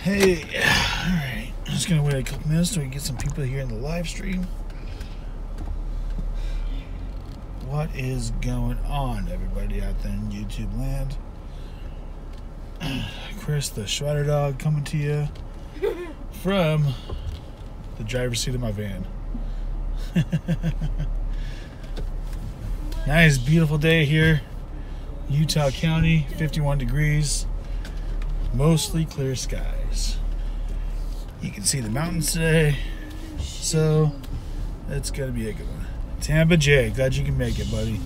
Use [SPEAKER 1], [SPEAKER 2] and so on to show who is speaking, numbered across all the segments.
[SPEAKER 1] Hey, alright, I'm just gonna wait a couple minutes till we get some people here in the live stream. What is going on, everybody out there in YouTube land? Chris the Schwatter Dog coming to you from the driver's seat of my van. Nice, beautiful day here, Utah County, 51 degrees, mostly clear skies. You can see the mountains today, so it's gonna be a good one. Tampa J, glad you can make it, buddy.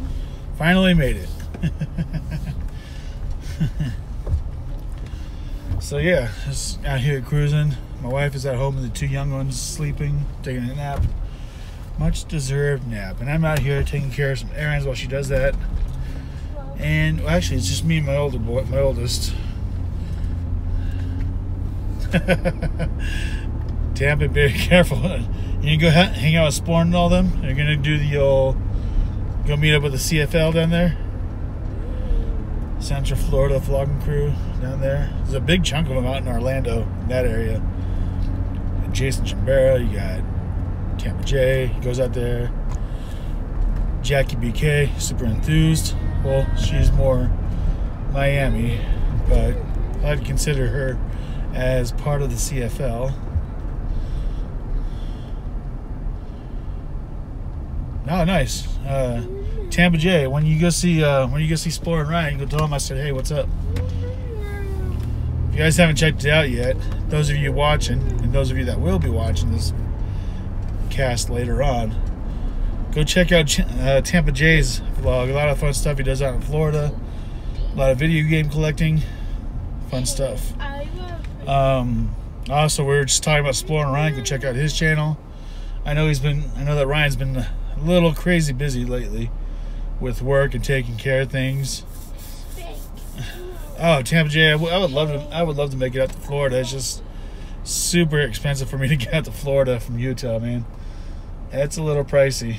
[SPEAKER 1] Finally made it. So yeah, just out here cruising. My wife is at home and the two young ones sleeping, taking a nap. Much deserved nap. And I'm out here taking care of some errands while she does that. And well, actually it's just me and my older boy, my oldest. Tampa, be careful. You go hang out with Sporn and all them. They're gonna do the old go meet up with the CFL down there. Central Florida vlogging crew down there. There's a big chunk of them out in Orlando, in that area. And Jason Chambera, you got Tampa J, he goes out there. Jackie BK, super enthused. Well, she's more Miami, but I'd consider her as part of the CFL. Oh, nice. Tampa J, when you go see Spore and Ryan, you go tell them I said, hey, what's up? If you guys haven't checked it out yet, those of you watching, and those of you that will be watching this cast later on, go check out Tampa J's vlog. A lot of fun stuff he does out in Florida. A lot of video game collecting. Fun stuff. Also, we were just talking about Spore and Ryan. Go check out his channel. I know that Ryan's been a little crazy busy lately with work and taking care of things. Oh, Tampa J, I would love to make it out to Florida. It's just super expensive for me to get out to Florida from Utah, man. It's a little pricey.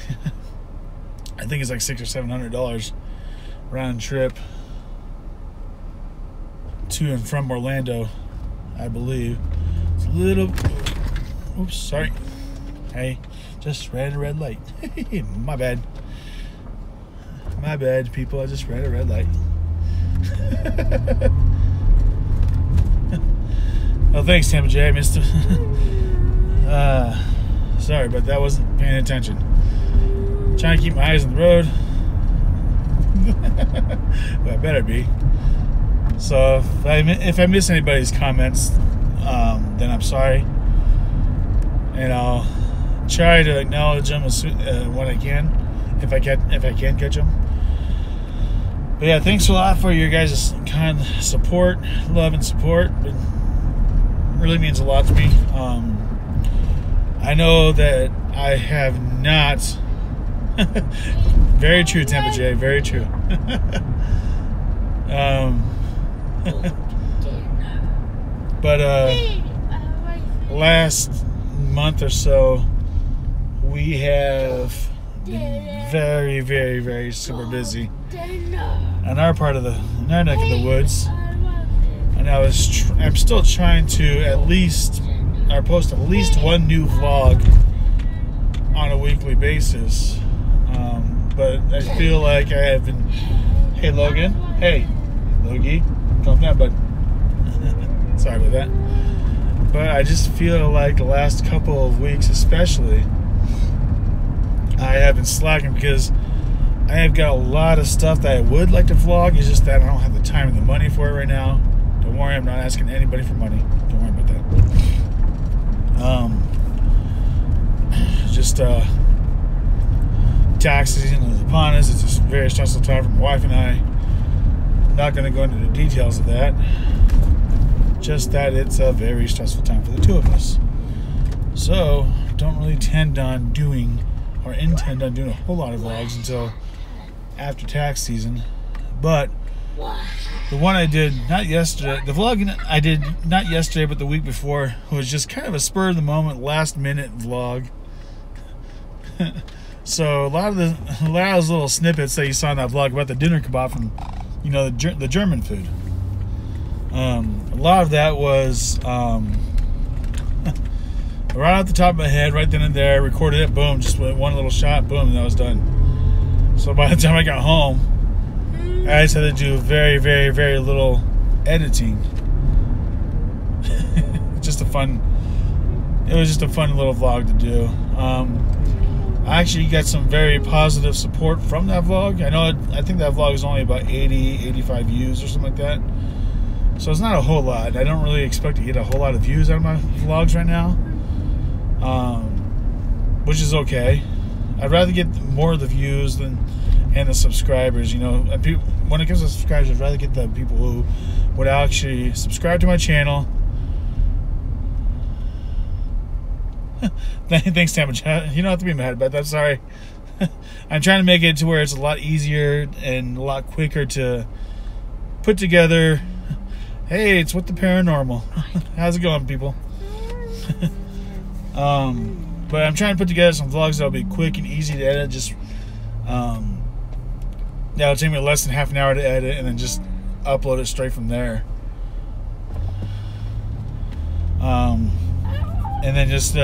[SPEAKER 1] I think it's like $600 or $700 round trip to and from Orlando, I believe. It's a little. Oops, sorry. Hey, just ran a red light. My bad. My bad, people. I just ran a red light. Oh, thanks, Tampa J. I missed it. Sorry, but that wasn't paying attention. Trying to keep my eyes on the road. Well, I better be. So if I miss anybody's comments, then I'm sorry, and I'll try to acknowledge them when I can, if I can catch them. But yeah, thanks a lot for your guys' kind support, love and support. It really means a lot to me. I know that I have not. Very true, Tampa J. Very true. But last month or so, we have been very, very, very super busy on our part of in our neck of the woods. And I'm still trying to post at least one new vlog on a weekly basis. But I feel like I have been. Hey Logan. Hey Logie. Calm down, bud. Sorry about that. But I just feel like the last couple of weeks especially, I have been slacking because I have got a lot of stuff that I would like to vlog. It's just that I don't have the time and the money for it right now. Don't worry, I'm not asking anybody for money. Don't worry about that. Just tax season is upon us. It's a very stressful time for my wife and I. I'm not going to go into the details of that. Just that it's a very stressful time for the two of us. So, don't really intend on doing a whole lot of vlogs until after tax season. But the one I did, not yesterday, the vlog I did not yesterday but the week before, was just kind of a spur of the moment, last minute vlog. So a lot of those little snippets that you saw in that vlog about the dinner kebab from, the German food, a lot of that was right off the top of my head, right then and there, recorded it, boom, just one little shot, boom, and that was done. So by the time I got home, I just had to do very, very, very little editing. It was just a fun little vlog to do. I actually got some very positive support from that vlog. I think that vlog is only about 80, 85 views or something like that. So it's not a whole lot. I don't really expect to get a whole lot of views out of my vlogs right now, which is okay. I'd rather get more of the views and the subscribers. You know, when it comes to subscribers, I'd rather get the people who would actually subscribe to my channel. Thanks, Tampa. You don't have to be mad about that. Sorry. I'm trying to make it to where it's a lot easier and a lot quicker to put together. Hey, it's with the paranormal. How's it going, people? But I'm trying to put together some vlogs that'll be quick and easy to edit. Just that'll take me less than half an hour to edit, and then just upload it straight from there. And then just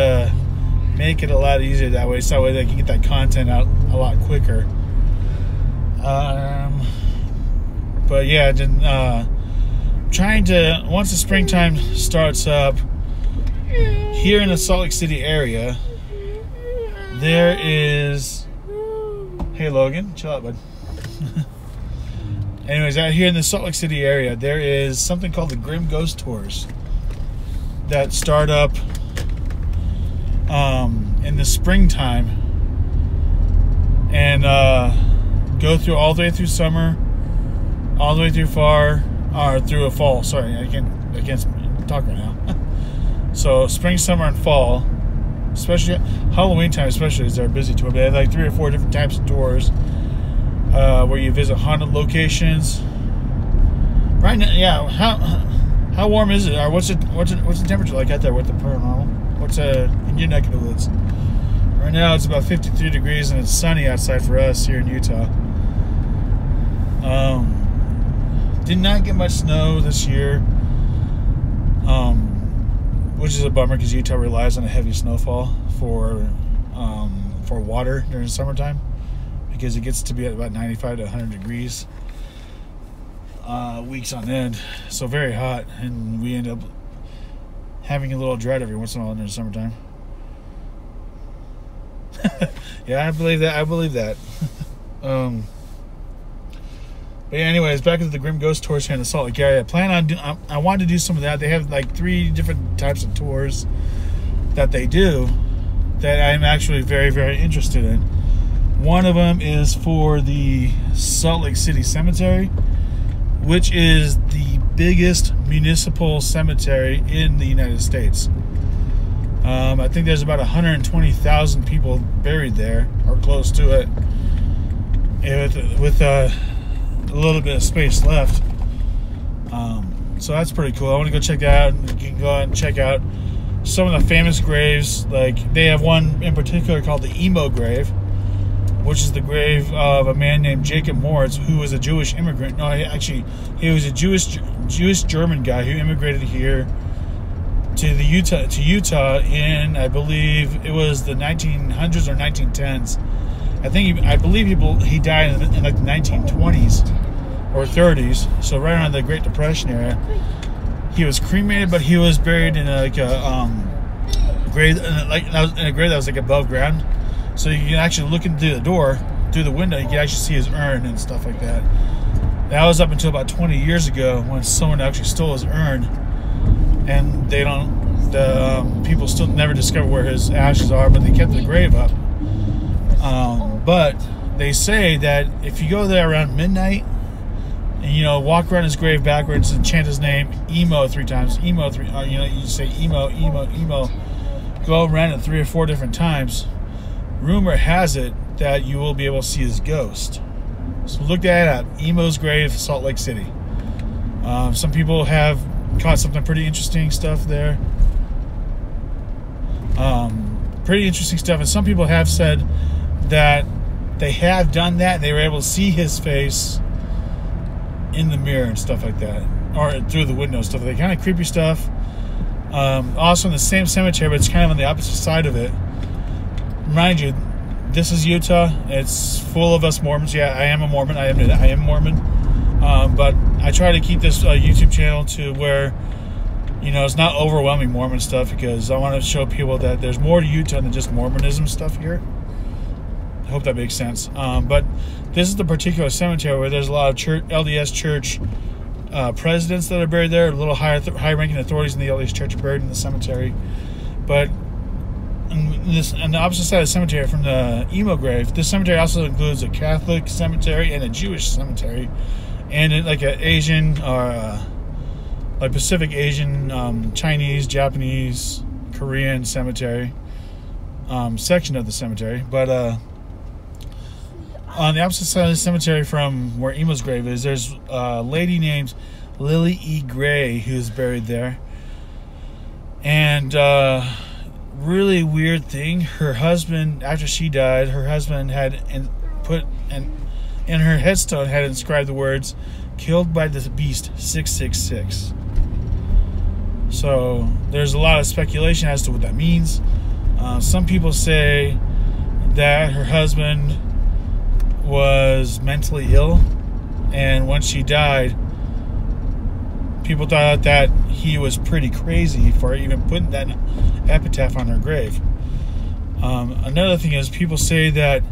[SPEAKER 1] make it a lot easier that way, so that way they can get that content out a lot quicker. But yeah, then trying to, once the springtime starts up here in the Salt Lake City area, there is, hey Logan, chill out, bud. Anyways, out here in the Salt Lake City area, there is something called the Grim Ghost Tours that start up in the springtime and go through all the way through summer, all the way through through a fall. Sorry, I can't talk right now. So spring, summer, and fall, especially Halloween time, especially, is their busy tour. But they have like 3 or 4 different types of tours where you visit haunted locations. Right now, yeah. How warm is it? Or what's the temperature like out there with the paranormal? What's in your neck of the woods? Right now it's about 53 degrees and it's sunny outside for us here in Utah. Did not get much snow this year, which is a bummer because Utah relies on a heavy snowfall for water during the summertime, because it gets to be at about 95 to 100 degrees weeks on end, so very hot, and we end up having a little drought every once in a while during the summertime. Yeah, I believe that. But yeah, anyways, back to the Grim Ghost Tours here in the Salt Lake area. I wanted to do some of that. They have like 3 different types of tours that they do that I'm actually very, very interested in. One of them is for the Salt Lake City Cemetery, which is the biggest municipal cemetery in the United States. I think there's about 120,000 people buried there, or close to it, with a little bit of space left. So that's pretty cool. I want to go check that out. You can go out and check out some of the famous graves. Like, they have one in particular called the Emo Grave, which is the grave of a man named Jacob Moritz, who was a Jewish immigrant. No, actually, he was a Jewish German guy who immigrated here to Utah in, I believe it was the 1900s or 1910s. I believe he died in like the 1920s or 30s. So right around the Great Depression era. He was cremated, but he was buried in a grave, in a grave that was like above ground. So you can actually look in through the window, you can actually see his urn and stuff like that. That was up until about 20 years ago when someone actually stole his urn, and people still never discovered where his ashes are, but they kept the grave up. But they say that if you go there around midnight and walk around his grave backwards and chant his name, Emo, 3 times, Emo 3, you say Emo, Emo, Emo, go around it 3 or 4 different times. Rumor has it that you will be able to see his ghost. So look that up. Emo's Grave, Salt Lake City. Some people have caught something pretty interesting stuff there. Pretty interesting stuff. And some people have said that they have done that. They were able to see his face in the mirror and stuff like that. or through the window stuff. They kind of creepy stuff. Also in the same cemetery, but it's kind of on the opposite side of it. Mind you, this is Utah. It's full of us Mormons. Yeah, I am a Mormon. I am Mormon. But I try to keep this YouTube channel to where, you know, it's not overwhelming Mormon stuff, because I want to show people that there's more to Utah than just Mormonism stuff here. I hope that makes sense. But this is the particular cemetery where there's a lot of LDS church presidents that are buried there. A little high-ranking authorities in the LDS church are buried in the cemetery. But on the opposite side of the cemetery from the emo grave, this cemetery also includes a Catholic cemetery and a Jewish cemetery, and like an Asian or like Pacific Asian, Chinese, Japanese, Korean cemetery section of the cemetery. But on the opposite side of the cemetery from where Emo's grave is, there's a lady named Lily E. Gray who's buried there. And really weird thing, her husband, after she died, her husband had put in her headstone had inscribed the words, "Killed by the beast 666." So there's a lot of speculation as to what that means. Some people say that her husband was mentally ill, and when she died, people thought that he was pretty crazy for even putting that epitaph on her grave. Another thing is, people say that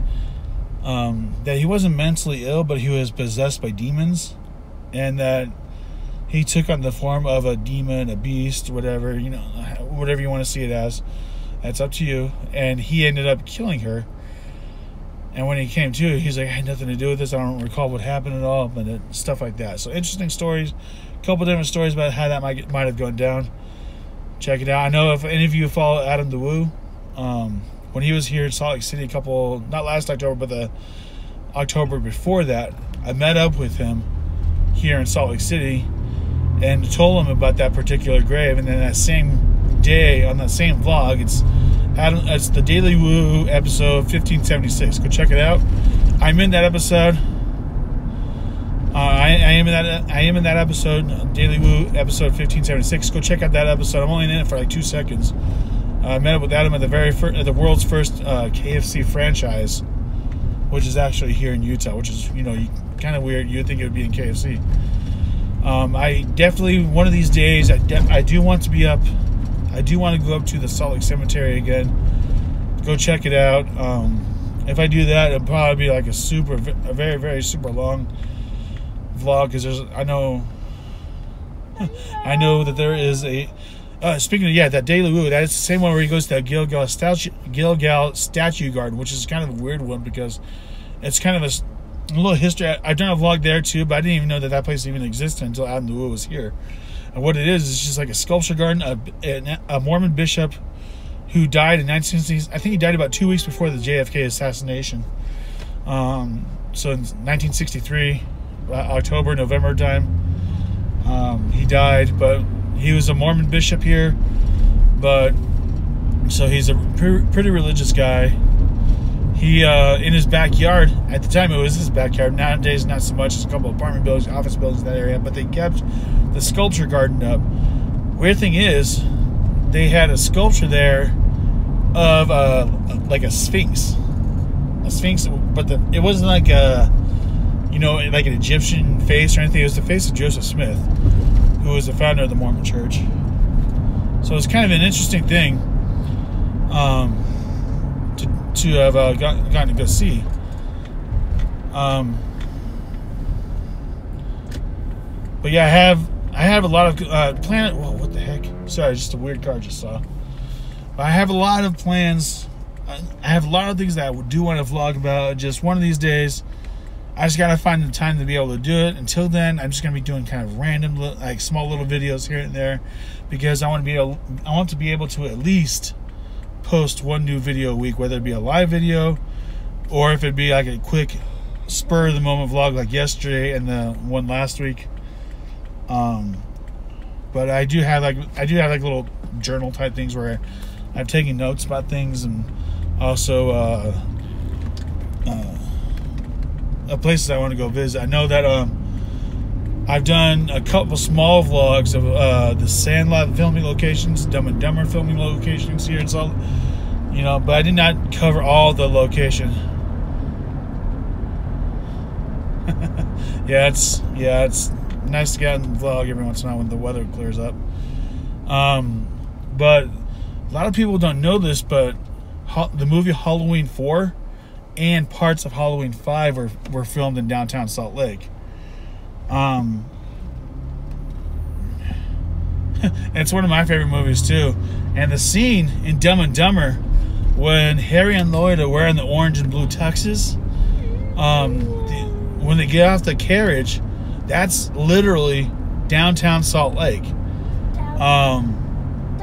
[SPEAKER 1] that he wasn't mentally ill, but he was possessed by demons, and that he took on the form of a demon, a beast, whatever, you know, whatever you want to see it as. That's up to you. And he ended up killing her. And when he came to, he's like, I had nothing to do with this. I don't recall what happened at all, but stuff like that. So interesting stories. A couple different stories about how that might have gone down. Check it out. I know if any of you follow Adam the Woo, when he was here in Salt Lake City not last October, but the October before that, I met up with him here in Salt Lake City and told him about that particular grave. And then that same day, on that same vlog, it's the Daily Woo episode 1576. Go check it out. I'm in that episode. I am in that episode, Daily Woo episode 1576. Go check out that episode. I'm only in it for like 2 seconds. I met up with Adam at the world's first KFC franchise, which is actually here in Utah, which is, you know, kind of weird. You'd think it would be in KFC. I definitely, one of these days, I do want to be up. I do want to go up to the Salt Lake Cemetery again. Go check it out. If I do that, it'll probably be like a very, very super long vlog, because I know that there is a speaking of that Daily Woo, that is the same one where he goes to that Gilgal statue garden, which is kind of a weird one because it's kind of a little history. I've done a vlog there too, but I didn't even know that place even existed until Adam the Woo was here. And what it is just like a sculpture garden. A Mormon bishop who died in 1960s. I think he died about 2 weeks before the JFK assassination. So in 1963, October, November time, he died. But he was a Mormon bishop here. But so he's a pretty religious guy. He in his backyard, at the time it was his backyard. Nowadays, not so much. It's a couple of apartment buildings, office buildings in that area. But they kept the sculpture garden up. Weird thing is, they had a sculpture there of like a sphinx, but it wasn't like a, you know, like an Egyptian face or anything. It was the face of Joseph Smith, who was the founder of the Mormon Church. So it's kind of an interesting thing to have gotten to go see. But yeah, I have a lot of planet. Whoa, what the heck? Sorry, just a weird car I just saw. But I have a lot of plans. I have a lot of things that I do want to vlog about. Just one of these days, I just gotta find the time to be able to do it. Until then, I'm just gonna be doing kind of random, like small little videos here and there, because I want to be able to at least post one new video a week, whether it be a live video or if it be like a quick spur of the moment vlog like yesterday and the one last week. But I do have like little journal type things where I'm taking notes about things, and also places I want to go visit. I know that I've done a couple small vlogs of the Sandlot filming locations, Dumb and Dumber filming locations here in Salt, but I did not cover all the location. Yeah, it's nice to get on the vlog every once in a while when the weather clears up. But a lot of people don't know this, but the movie Halloween 4 and parts of Halloween 5 were filmed in downtown Salt Lake. It's one of my favorite movies too. And the scene in Dumb and Dumber when Harry and Lloyd are wearing the orange and blue tuxes, when they get off the carriage, that's literally downtown Salt Lake.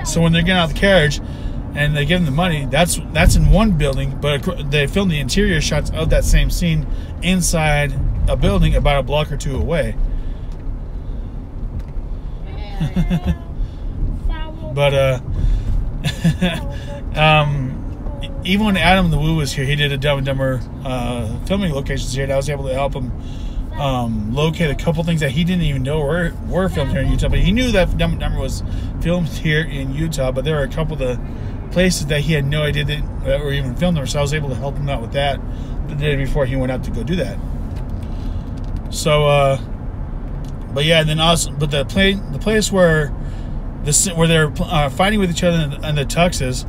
[SPEAKER 1] So when they're getting out of the carriage and they give them the money, that's in one building, but they filmed the interior shots of that same scene inside a building about a block or two away. But even when Adam the Woo was here, he did a Dumb and Dumber filming locations here, and I was able to help him locate a couple things that he didn't even know were filmed here in Utah. But he knew that Dumb and Dumber was filmed here in Utah, but there were a couple of the places that he had no idea that were even filmed there, so I was able to help him out with that the day before he went out to go do that. So but yeah, then also, but the place where they're fighting with each other in the tuxes,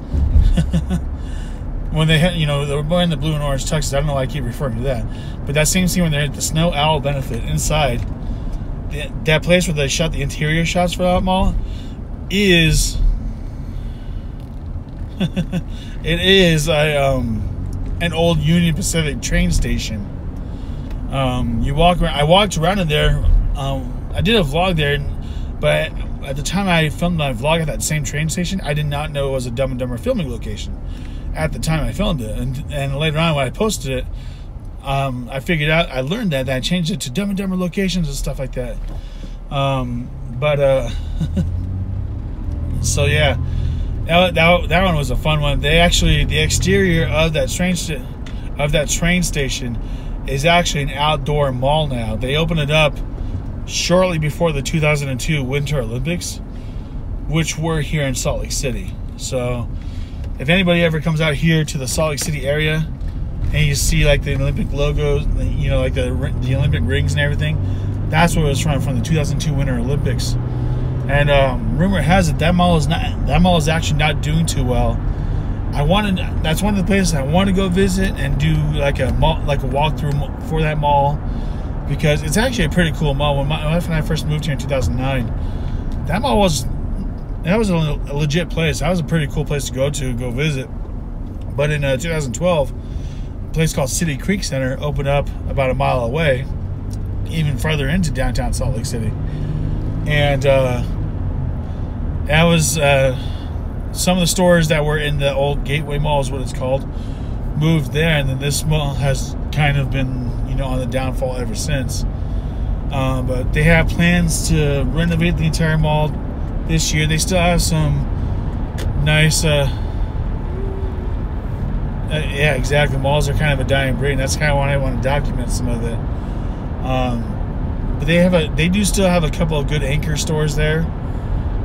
[SPEAKER 1] when they had, they were wearing the blue and orange tuxes. I don't know why I keep referring to that, but that same scene when they're at the Snow Owl benefit inside, that place where they shot the interior shots for that mall is it is an old Union Pacific train station. You walk around. I walked around in there. I did a vlog there, but at the time I filmed my vlog at that same train station, I did not know it was a Dumb and Dumber filming location at the time I filmed it. And later on when I posted it, I figured out, I learned that I changed it to Dumb and Dumber locations and stuff like that. So yeah, that one was a fun one. They actually, the exterior of that train station is actually an outdoor mall now. They opened it up shortly before the 2002 Winter Olympics, which were here in Salt Lake City. So if anybody ever comes out here to the Salt Lake City area and you see like the Olympic logos, like the Olympic rings and everything, that's where it was from the 2002 Winter Olympics. And rumor has it that mall is actually not doing too well. That's one of the places I want to go visit and do like a walkthrough for that mall, because it's actually a pretty cool mall. When my wife and I first moved here in 2009, that was a legit place. That was a pretty cool place to go visit. But in 2012, a place called City Creek Center opened up about a mile away, even further into downtown Salt Lake City. And that was some of the stores that were in the old Gateway Mall is what it's called, moved there, and then this mall has kind of been on the downfall ever since. But they have plans to renovate the entire mall this year. They still have some nice yeah, exactly, malls are kind of a dying breed, and that's kind of why I want to document some of it. But they do still have a couple of good anchor stores there.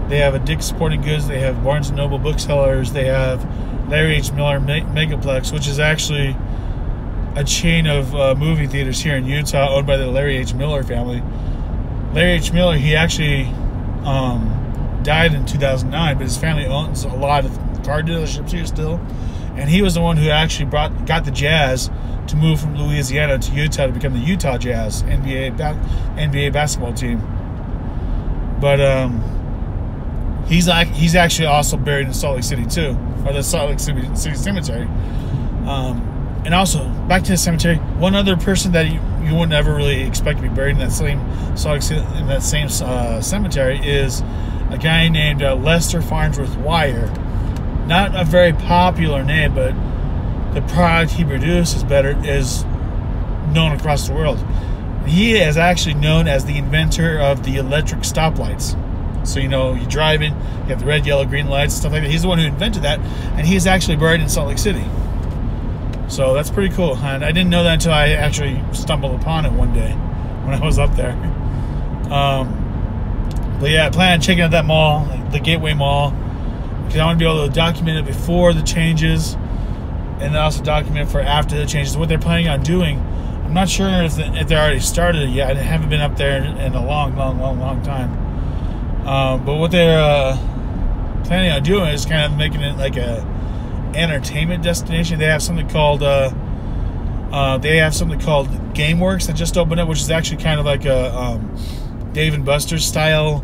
[SPEAKER 1] They have a Dick's Sporting Goods, they have Barnes & Noble booksellers, they have Larry H. Miller Megaplex, which is actually a chain of movie theaters here in Utah owned by the Larry H. Miller family. Larry H. Miller, he actually died in 2009, but his family owns a lot of car dealerships here still. And he was the one who actually got the Jazz to move from Louisiana to Utah to become the Utah Jazz NBA basketball team. But he's actually also buried in Salt Lake City too, or the Salt Lake City Cemetery. And also, back to the cemetery, one other person that you wouldn't ever really expect to be buried in that same cemetery is a guy named Lester Farnsworth Wire. Not a very popular name, but the product he produces is known across the world. He is actually known as the inventor of the electric stoplights. So, you're driving, you have the red, yellow, green lights, stuff like that. He's the one who invented that, and he's actually buried in Salt Lake City. So that's pretty cool. And I didn't know that until I actually stumbled upon it one day when I was up there. But yeah, I plan on checking out that mall, the Gateway Mall, because I want to be able to document it before the changes, and then also document it for after the changes. What they're planning on doing, I'm not sure if they already started it yet. I haven't been up there in a long time. But what they're planning on doing is kind of making it like a entertainment destination. They have something called GameWorks that just opened up, which is actually kind of like a Dave and Buster's style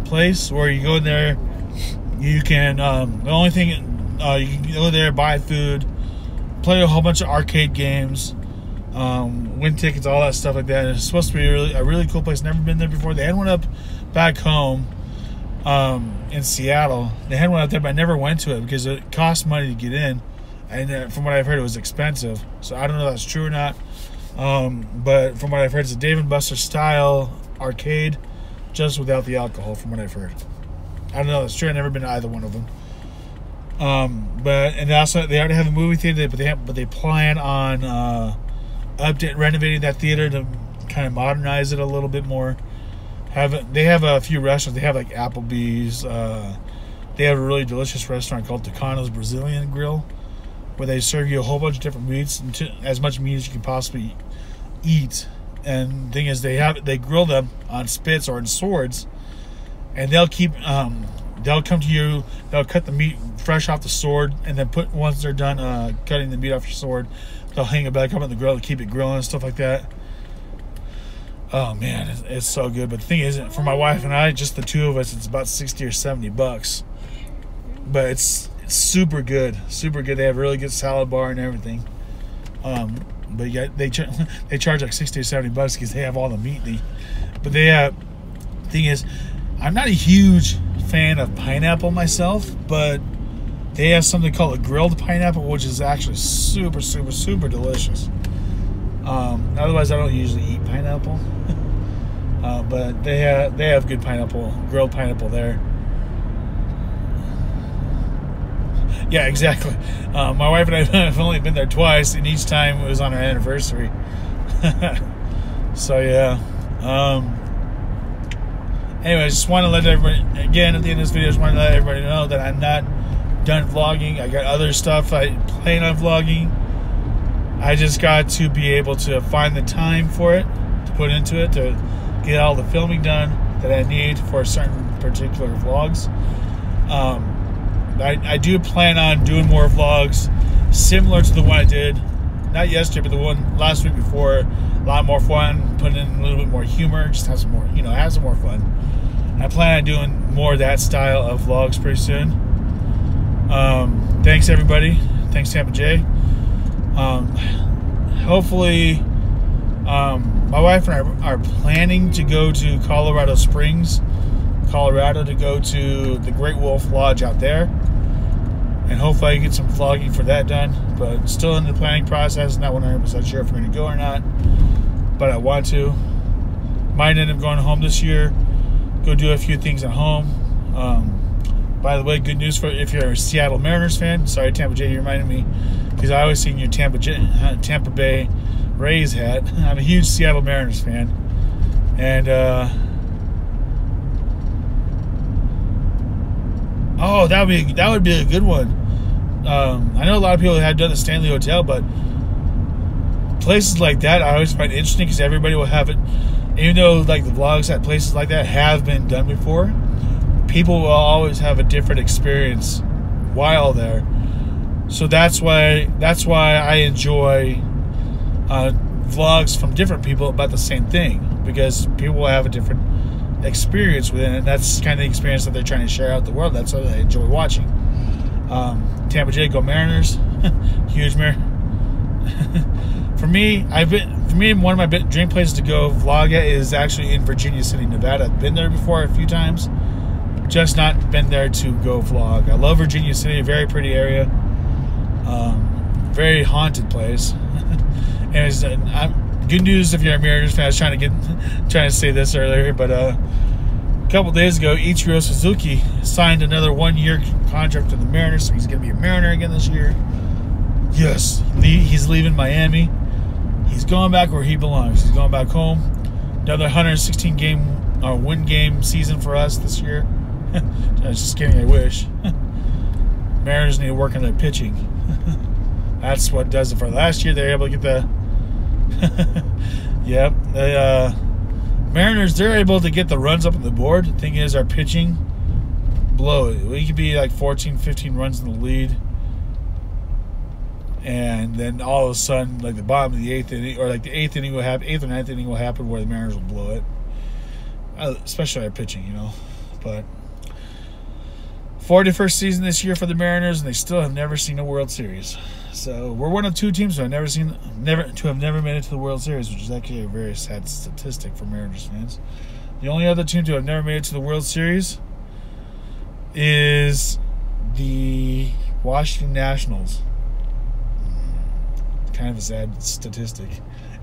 [SPEAKER 1] place where you go in there. You can the only thing you can go there, buy food, play a whole bunch of arcade games, win tickets, all that stuff like that. And it's supposed to be a really cool place. Never been there before. They had one up back home in Seattle. They had one out there, but I never went to it because it cost money to get in. And from what I've heard, it was expensive. So I don't know if that's true or not. But from what I've heard, it's a Dave & Buster's style arcade, just without the alcohol, from what I've heard. I don't know if that's true. I've never been to either one of them. But also they already have a movie theater, but they plan on renovating that theater to kind of modernize it a little bit more. They have a few restaurants. They have like Applebee's. They have a really delicious restaurant called Tucano's Brazilian Grill, where they serve you a whole bunch of different meats, as much meat as you can possibly eat. And the thing is, they grill them on spits or in swords, and they'll come to you. They'll cut the meat fresh off the sword, and then once they're done cutting the meat off your sword, they'll hang it back up on the grill to keep it grilling and stuff like that. Oh man, it's so good. But the thing is, for my wife and I, just the two of us, it's about $60 or $70. But it's super good, super good. They have a really good salad bar and everything. But yeah, they charge like $60 or $70 because they have all the meat. But thing is, I'm not a huge fan of pineapple myself, but they have something called a grilled pineapple, which is actually super delicious. Otherwise, I don't usually eat pineapple. But they have good grilled pineapple there. Yeah, exactly. My wife and I have only been there twice, and each time it was on our anniversary. So yeah. Anyway, I just want to let everybody, again, at the end of this video, I just want to let everybody know that I'm not done vlogging. I got other stuff I plan on vlogging. I just got to be able to find the time for it, to put into it, to get all the filming done that I need for certain particular vlogs. I do plan on doing more vlogs similar to the one I did, not yesterday, but the one last week before. A lot more fun, putting in a little bit more humor, just have some more, have some more fun. I plan on doing more of that style of vlogs pretty soon. Thanks everybody. Thanks Tampa J. Hopefully, my wife and I are planning to go to Colorado Springs, Colorado, to go to the Great Wolf Lodge out there. And hopefully I can get some vlogging for that done. But still in the planning process, not 100% sure if we're going to go or not. But I want to. Might end up going home this year. Go do a few things at home. By the way, good news for if you're a Seattle Mariners fan. Sorry, Tampa J, you reminded me. Because I always seen your Tampa Bay Rays hat. I'm a huge Seattle Mariners fan. And, oh, that would be a good one. I know a lot of people have done the Stanley Hotel, but places like that I always find interesting because everybody will have it. Even though like the vlogs at places like that have been done before, people will always have a different experience while there. So that's why I enjoy vlogs from different people about the same thing, because people will have a different experience with it, and that's kind of the experience that they're trying to share out the world. That's what I enjoy watching. Tampa J, go Mariners. Huge For me, one of my dream places to go vlog at is actually in Virginia City, Nevada. I've been there before a few times, just not been there to go vlog. I love Virginia City, a very pretty area, very haunted place. Anyways, good news if you're a Mariners fan. I was trying to say this earlier, but a couple days ago, Ichiro Suzuki signed another 1-year contract with the Mariners, so he's going to be a Mariner again this year. Yes, he's leaving Miami. He's going back where he belongs. He's going back home. Another 116 game win game season for us this year. I was just kidding. I wish. Mariners need to work on their pitching. That's what does it for last year. They were able to get the. Yep. The Mariners, they're able to get the runs up on the board. The thing is, our pitching blow it. We could be like 14, 15 runs in the lead. And then all of a sudden, like the bottom of the 8th inning, or like the 8th inning will happen, 8th or 9th inning will happen where the Mariners will blow it. Especially our pitching, you know. But 41st season this year for the Mariners, and they still have never seen a World Series. So we're one of 2 teams who have never made it to the World Series, which is actually a very sad statistic for Mariners fans. The only other team to have never made it to the World Series is the Washington Nationals. Kind of a sad statistic.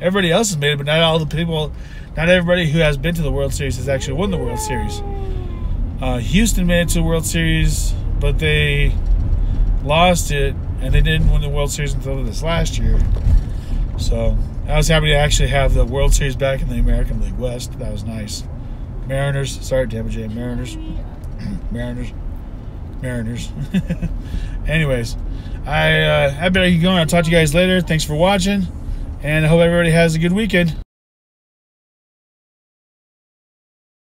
[SPEAKER 1] Everybody else has made it, but not all the people, not everybody who has been to the World Series has actually won the World Series. Houston made it to the World Series, but they lost it, and they didn't win the World Series until this last year. So I was happy to actually have the World Series back in the American League West. That was nice. Mariners, sorry, Tampa J, Mariners. Mariners. Anyways, I better keep going. I'll talk to you guys later. Thanks for watching, and I hope everybody has a good weekend.